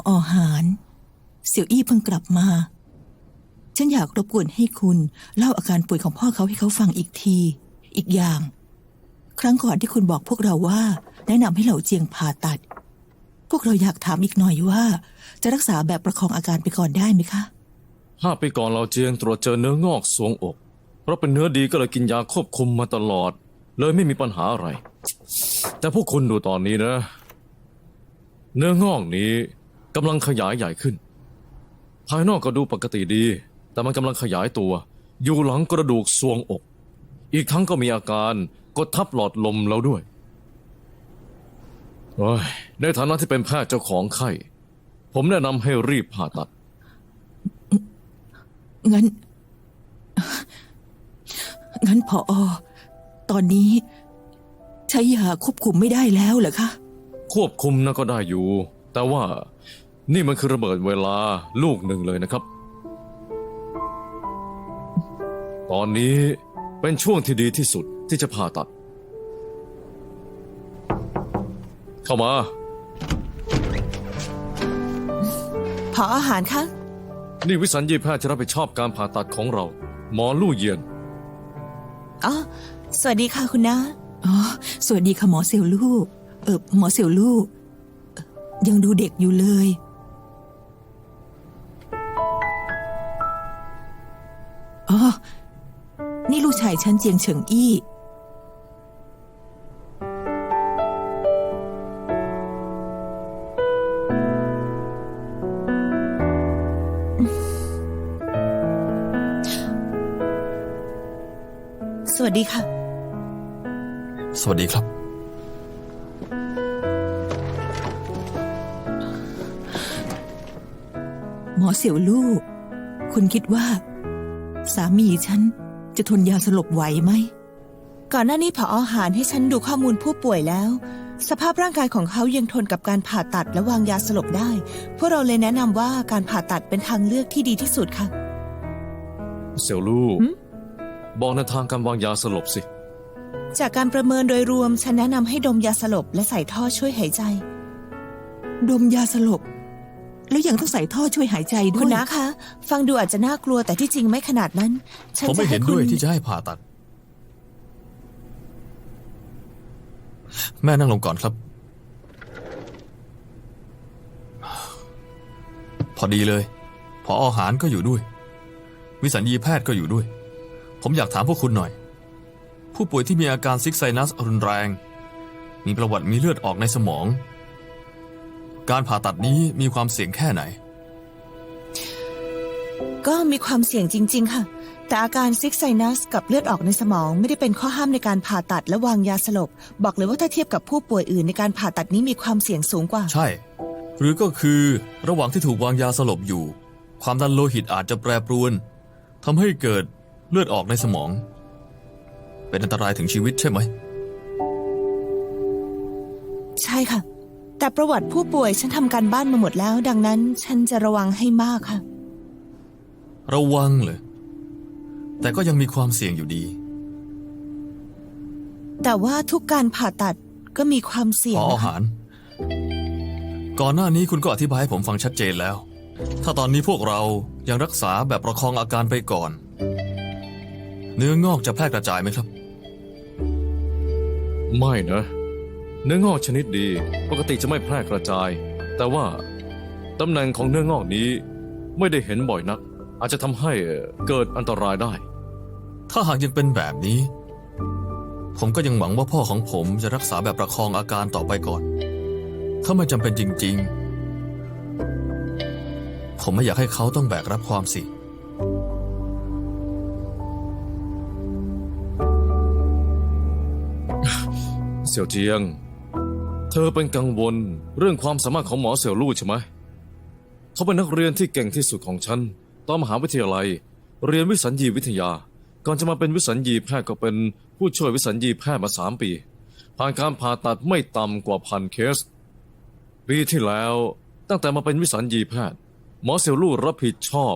อหารเสี่ยวอี้เพิ่งกลับมาฉันอยากรบกวนให้คุณเล่าอาการป่วยของพ่อเขาให้เขาฟังอีกทีอีกอย่างครั้งก่อนที่คุณบอกพวกเราว่าแนะนำให้เหล่าเจียงผ่าตัดพวกเราอยากถามอีกหน่อยว่าจะรักษาแบบประคองอาการไปก่อนได้ไหมคะ5 ปีก่อนเราเจียงตรวจเจอเนื้องอกทรวงอกเพราะเป็นเนื้อดีก็เลยกินยาควบคุมมาตลอดเลยไม่มีปัญหาอะไรแต่พวกคุณดูตอนนี้นะเนื้องอกนี้กำลังขยายใหญ่ขึ้นภายนอกก็ดูปกติดีแต่มันกำลังขยายตัวอยู่หลังกระดูกทรวงอกอีกทั้งก็มีอาการกดทับหลอดลมแล้วด้วยในฐานะที่เป็นแพทย์เจ้าของไข้ผมแนะนำให้รีบผ่าตัดงั้นผอ.ตอนนี้ใช้ยาควบคุมไม่ได้แล้วเหรอคะควบคุมนะก็ได้อยู่แต่ว่านี่มันคือระเบิดเวลาลูกหนึ่งเลยนะครับตอนนี้เป็นช่วงที่ดีที่สุดที่จะผ่าตัดเข้ามาผอ.อาหารคะนี่วิสัญญีแพทย์จะรับผิดชอบการผ่าตัดของเราหมอลู่เยียนอ๋อสวัสดีค่ะคุณน้าอ๋อสวัสดีค่ะหมอเสี่ยวลู่หมอเสี่ยวลู่ยังดูเด็กอยู่เลยอ๋อนี่ลูกชายฉันเจียงเฉิงอี้สวัสดีค่ะสวัสดีครับหมอเสี่ยวลู่คุณคิดว่าสามีฉันจะทนยาสลบไหวไหมก่อนหน้านี้ผอ.หารให้ฉันดูข้อมูลผู้ป่วยแล้วสภาพร่างกายของเขายังทนกับการผ่าตัดและวางยาสลบได้พวกเราเลยแนะนำว่าการผ่าตัดเป็นทางเลือกที่ดีที่สุดค่ะเสี่ยวลู่บอกในทางการวางยาสลบสิจากการประเมินโดยรวมฉันแนะนำให้ดมยาสลบและใส่ท่อช่วยหายใจดมยาสลบแล้วยังต้องใส่ท่อช่วยหายใจด้วยคุณนะคะฟังดูอาจจะน่ากลัวแต่ที่จริงไม่ขนาดนั้นผมไม่เห็นด้วยที่จะให้ผ่าตัดแม่นั่งลงก่อนครับพอดีเลยผอ.หารก็อยู่ด้วยวิสัญญีแพทย์ก็อยู่ด้วยผมอยากถามพวกคุณหน่อยผู้ป่วยที่มีอาการซิกไซนัสรุนแรงมีประวัติมีเลือดออกในสมองการผ่าตัดนี้มีความเสี่ยงแค่ไหนก็มีความเสี่ยงจริงๆค่ะแต่อาการซิกไซนัสกับเลือดออกในสมองไม่ได้เป็นข้อห้ามในการผ่าตัดและวางยาสลบบอกเลยว่าถ้าเทียบกับผู้ป่วยอื่นในการผ่าตัดนี้มีความเสี่ยงสูงกว่าใช่หรือก็คือระหว่างที่ถูกวางยาสลบอยู่ความดันโลหิตอาจจะแปรปรวนทำให้เกิดเลือดออกในสมองเป็นอันตรายถึงชีวิตใช่ไหมใช่ค่ะแต่ประวัติผู้ป่วยฉันทำการบ้านมาหมดแล้วดังนั้นฉันจะระวังให้มากค่ะระวังเลยแต่ก็ยังมีความเสี่ยงอยู่ดีแต่ว่าทุกการผ่าตัดก็มีความเสี่ยงผอ.หารก่อนหน้านี้คุณก็อธิบายให้ผมฟังชัดเจนแล้วถ้าตอนนี้พวกเรายังรักษาแบบประคองอาการไปก่อนเนื้องอกจะแพร่กระจายไหมครับไม่นะเนื้องอกชนิดดีปกติจะไม่แพร่กระจายแต่ว่าตำแหน่งของเนื้องอกนี้ไม่ได้เห็นบ่อยนักอาจจะทำให้เกิดอันตรายได้ถ้าหากยังเป็นแบบนี้ผมก็ยังหวังว่าพ่อของผมจะรักษาแบบประคองอาการต่อไปก่อนถ้าไม่จำเป็นจริงๆผมไม่อยากให้เขาต้องแบกรับความเสี่ยงเสี่ยวเจียงเธอเป็นกังวลเรื่องความสามารถของหมอเสี่ยวลู่ใช่ไหมเขาเป็นนักเรียนที่เก่งที่สุดของฉันตอนมหาวิทยาลัยเรียนวิสัญญีวิทยาก่อนจะมาเป็นวิสัญญีแพทย์ก็เป็นผู้ช่วยวิสัญญีแพทย์มา3 ปีผ่านการผ่าตัดไม่ต่ำกว่า1,000 เคสปีที่แล้วตั้งแต่มาเป็นวิสัญญีแพทย์หมอเสี่ยวลู่รับผิดชอบ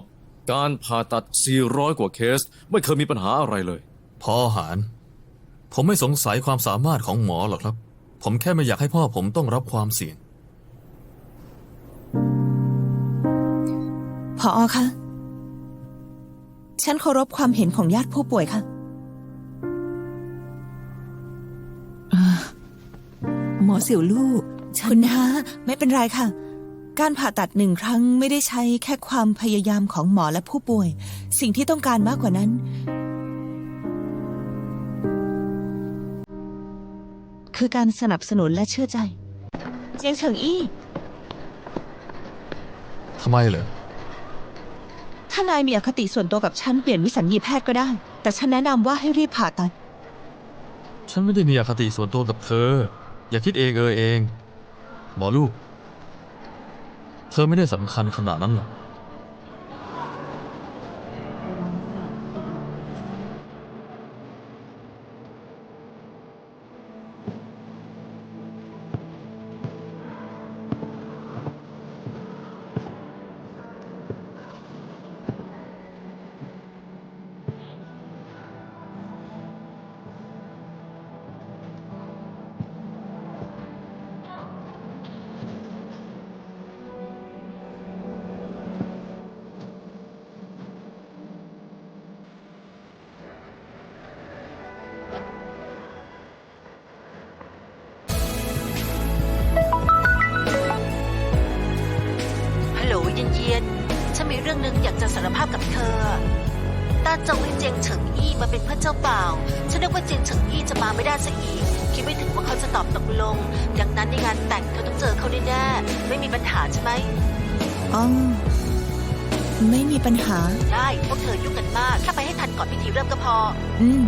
การผ่าตัด400 กว่าเคสไม่เคยมีปัญหาอะไรเลยผอ.หารผมไม่สงสัยความสามารถของหมอหรอกครับผมแค่ไม่อยากให้พ่อผมต้องรับความเสี่ยง ผอคะ ฉันเคารพความเห็นของญาติผู้ป่วยค่ะ หมอเสี่ยวลู่ฉั คุ น ณน้าไม่เป็นไรค่ะ การผ่าตัดหนึ่งครั้งไม่ได้ใช้แค่ความพยายามของหมอและผู้ป่วย สิ่งที่ต้องการมากกว่านั้น คือการสนับสนุนและเชื่อใจเจียงเฉิงอี้ ทำไมเหรอ ถ้านายมีอคติส่วนตัวกับฉันเปลี่ยนวิสัญญีแพทย์ก็ได้ แต่ฉันแนะนำว่าให้รีบผ่าตัด ฉันไม่ได้มีอคติส่วนตัวกับเธอ อย่าคิดเองเอง หมอลูก เธอไม่ได้สำคัญขนาดนั้นหรอก ฮัลโหลเย็นๆฉันมีเรื่องนึงอยากจะสารภาพกับเธอ ต้าจงให้เจียงเฉิงอี้มาเป็นเพื่อนเจ้าบ่าว ฉันนึกว่าเจียงเฉิงอี้จะมาไม่ได้ซะอีก คิดไม่ถึงว่าเขาจะตอบตกลง ดังนั้นในงานแต่งเธอต้องเจอเขาแน่ๆไม่มีปัญหาใช่ไหม อ๋อ ไม่มีปัญหา ได้พวกเธอยุ่งกันมากแค่ไปให้ทันก่อนพิธีเริ่มก็พอ อืม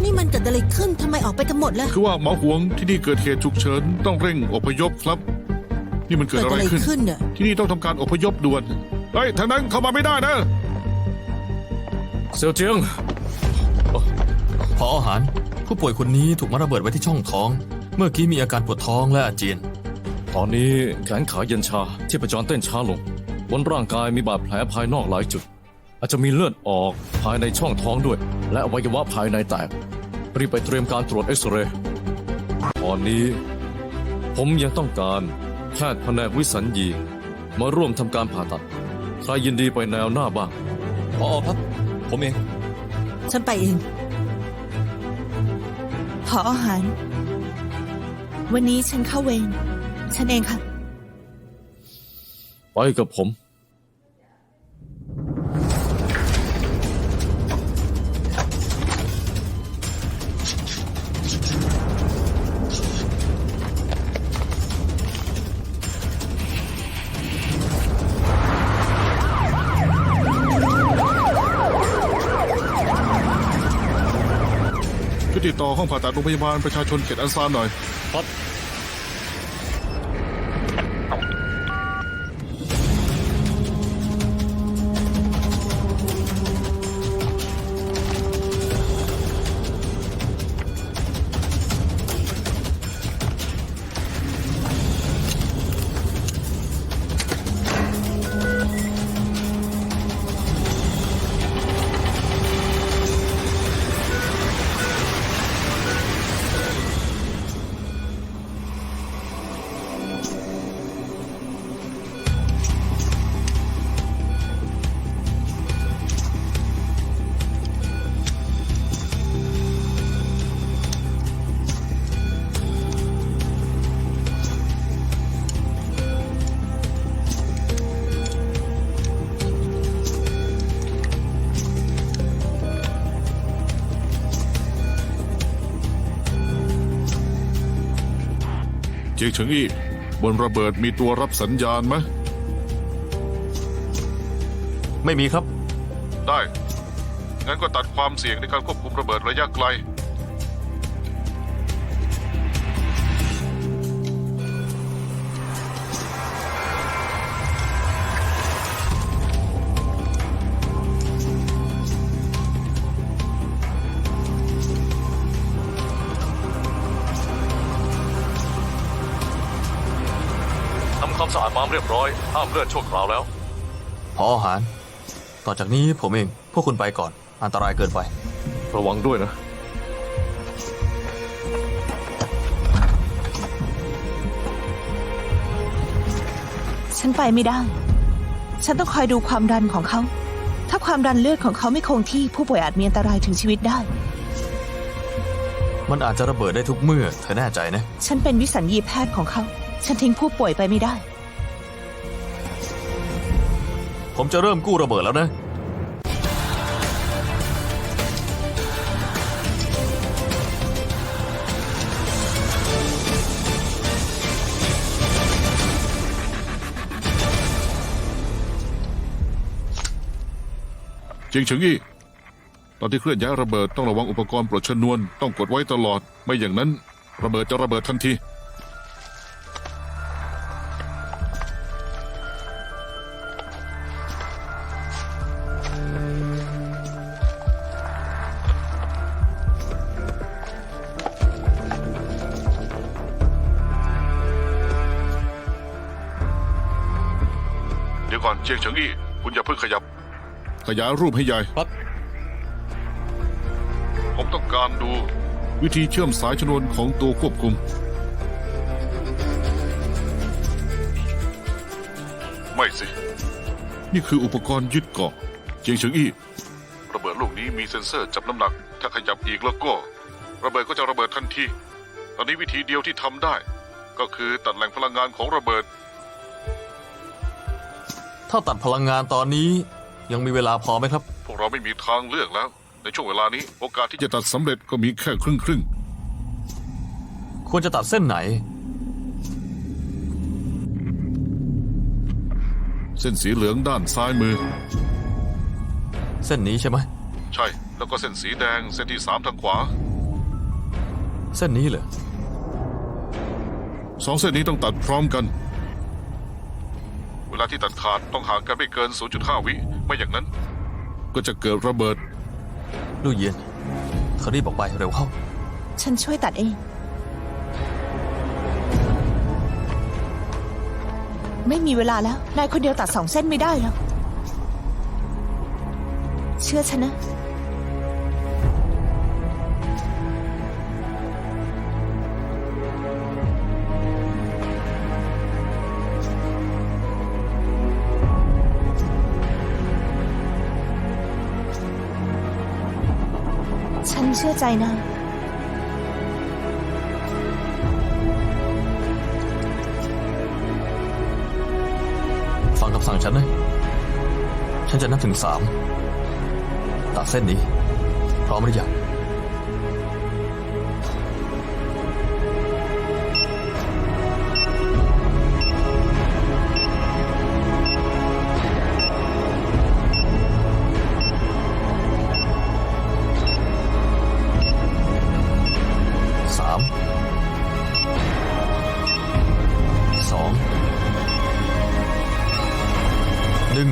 นี่มันเกิดอะไรขึ้น ทำไมออกไปกันหมดล่ะ คือว่าหมอหวงที่นี่เกิดเหตุฉุกเฉินต้องเร่งอพยพครับ นี่มันเกิดอะไรขึ้น เนี่ย ที่นี่ต้องทำการอพยพด่วนเฮ้ยทางนั้นเข้ามาไม่ได้นะ เสี่ยวเจียง พออาหาร ผู้ป่วยคนนี้ถูกมัดระเบิดไว้ที่ช่องท้อง เมื่อกี้มีอาการปวดท้องและอาเจียน ตอนนี้แขนขาเย็นชาที่ประจรเต้นช้าลง บนร่างกายมีบาดแผลภายนอกหลายจุด อาจจะมีเลือดออกภายในช่องท้องด้วย และอวัยวะภายในแตก รีบไปเตรียมการตรวจเอ็กซเรย์ตอนนี้ ผมยังต้องการแพทย์แผนกวิสัญญีมาร่วมทำการผ่าตัด ใครยินดีไปแนวหน้าบ้าง พอครับ ผมเอง ฉันไปเอง ผออาหาร วันนี้ฉันเข้าเวร ฉันเองค่ะ ไปกับผม ช่วยติดต่อห้องผ่าตัดโรงพยาบาลประชาชนเขตอันซานหน่อย ครับ เจียงเฉิงอี้บนระเบิดมีตัวรับสัญญาณไหม ไม่มีครับ ได้ งั้นก็ตัดความเสี่ยงในการควบคุมระเบิดระยะไกล ทำความสะอาดม้ามเรียบร้อย ห้ามเลือดชั่วคราวแล้ว พออาหาร ต่อจากนี้ผมเอง พวกคุณไปก่อน อันตรายเกินไป ระวังด้วยนะ ฉันไปไม่ได้ ฉันต้องคอยดูความดันของเขา ถ้าความดันเลือดของเขาไม่คงที่ผู้ป่วยอาจมีอันตรายถึงชีวิตได้ มันอาจจะระเบิดได้ทุกเมื่อ เธอแน่ใจนะ ฉันเป็นวิสัญญีแพทย์ของเขา ฉันทิ้งผู้ป่วยไปไม่ได้ ผมจะเริ่มกู้ระเบิดแล้วนะ เจียงเฉิงอี้ตอนที่เคลื่อนย้ายระเบิดต้องระวังอุปกรณ์ปลดชนวนต้องกดไว้ตลอด ไม่อย่างนั้นระเบิดจะระเบิดทันที เดี๋ยวก่อนเจียงเฉิงอี้คุณอย่าเพิ่งขยับ ขยายรูปให้ใหญ่ ครับ ผมต้องการดูวิธีเชื่อมสายชนวนของตัวควบคุม ไม่สิ นี่คืออุปกรณ์ยึดเกาะเจียงเฉิงอี้ระเบิดลูกนี้มีเซ็นเซอร์จับน้ำหนัก ถ้าขยับอีกแล้วก็ระเบิดก็จะระเบิดทันที ตอนนี้วิธีเดียวที่ทำได้ ก็คือตัดแหล่งพลังงานของระเบิด ถ้าตัดพลังงานตอนนี้ยังมีเวลาพอไหมครับ พวกเราไม่มีทางเลือกแล้ว ในช่วงเวลานี้โอกาสที่จะตัดสำเร็จก็มีแค่ครึ่ง ควรจะตัดเส้นไหน เส้นสีเหลืองด้านซ้ายมือ เส้นนี้ใช่ไหม ใช่ แล้วก็เส้นสีแดงเส้นที่3ทางขวา เส้นนี้เหรอ 2 เส้นนี้ต้องตัดพร้อมกัน เวลาที่ตัดขาดต้องห่างกันไม่เกิน 0.5 วิไม่อย่างนั้น ก็จะเกิดระเบิด ลู่เยียนเธอรีบออกไปเร็วเข้า ฉันช่วยตัดเอง ไม่มีเวลาแล้ว นายคนเดียวตัด2 เส้นไม่ได้หรอกเชื่อฉันนะ ฉันเชื่อใจนาย ฟังคำสั่งฉันนะ ฉันจะนับถึง3 ตัดเส้นนี้ พร้อมหรือยัง 3 2 1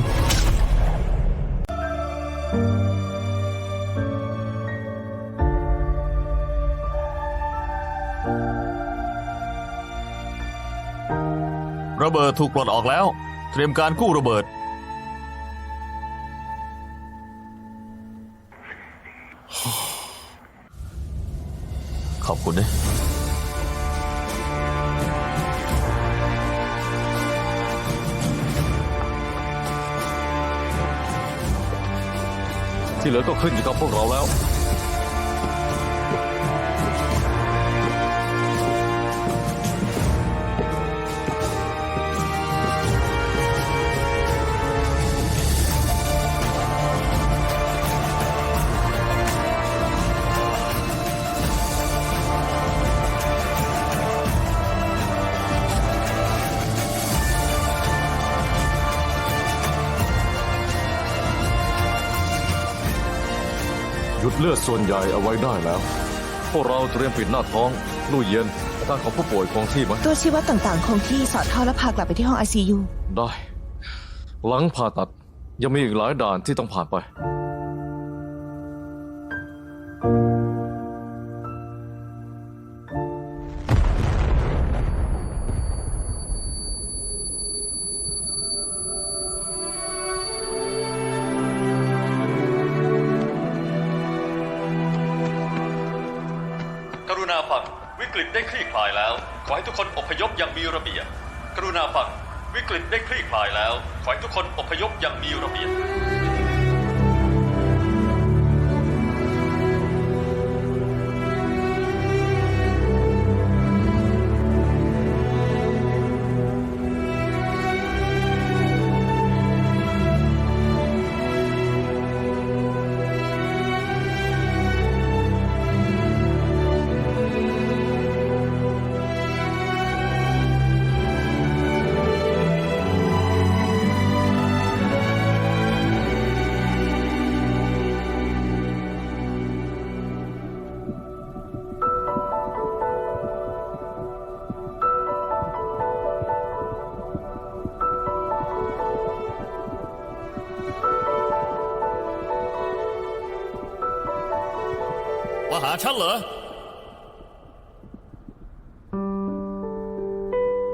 ระเบิดถูกปลดออกแล้ว เตรียมการกู้ระเบิด ขอบคุณนะ ที่เหลือก็ขึ้นอยู่กับพวกเราแล้ว หยุดเลือดส่วนใหญ่เอาไว้ได้แล้ว พวกเราเตรียมปิดหน้าท้องลู่เย็นอาการของผู้ป่วยคงที่ไหม ตัวชี้วัดต่างๆ คงที่สอดเข้าและพากลับไปที่ห้อง ICU ได้ หลังผ่าตัดยังมีอีกหลายด่านที่ต้องผ่านไป กฤตได้คลี่คลายแล้ว ขอให้ทุกคนอพยพอย่างมีระเบียบ กรุณาฟัง วิกฤตได้คลี่คลายแล้ว ขอให้ทุกคนอพยพอย่างมีระเบียบ มาหาฉันเหรอ